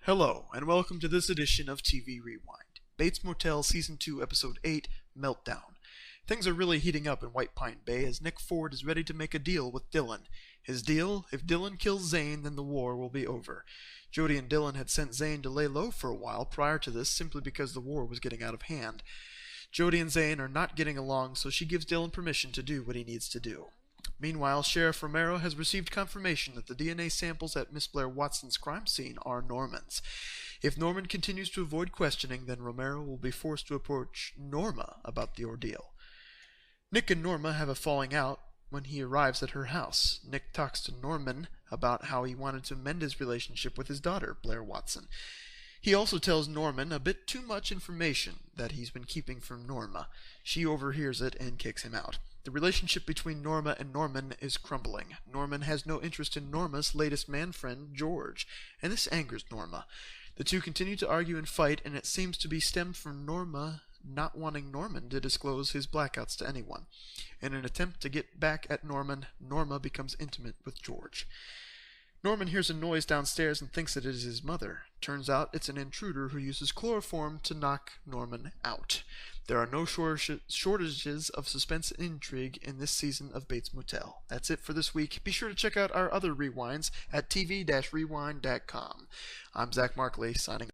Hello, and welcome to this edition of TV Rewind. Bates Motel Season 2, Episode 8, Meltdown. Things are really heating up in White Pine Bay as Nick Ford is ready to make a deal with Dylan. His deal? If Dylan kills Zane, then the war will be over. Jody and Dylan had sent Zane to lay low for a while prior to this simply because the war was getting out of hand. Jody and Zane are not getting along, so she gives Dylan permission to do what he needs to do. Meanwhile, Sheriff Romero has received confirmation that the DNA samples at Miss Blair Watson's crime scene are Norman's. If Norman continues to avoid questioning, then Romero will be forced to approach Norma about the ordeal. Nick and Norma have a falling out when he arrives at her house. Nick talks to Norman about how he wanted to mend his relationship with his daughter, Blair Watson. He also tells Norman a bit too much information that he's been keeping from Norma. She overhears it and kicks him out. The relationship between Norma and Norman is crumbling. Norman has no interest in Norma's latest man-friend, George, and this angers Norma. The two continue to argue and fight, and it seems to be stemmed from Norma not wanting Norman to disclose his blackouts to anyone. In an attempt to get back at Norman, Norma becomes intimate with George. Norman hears a noise downstairs and thinks that it is his mother. Turns out it's an intruder who uses chloroform to knock Norman out. There are no shortages of suspense and intrigue in this season of Bates Motel. That's it for this week. Be sure to check out our other rewinds at tv-rewind.com. I'm Zach Markley, signing off.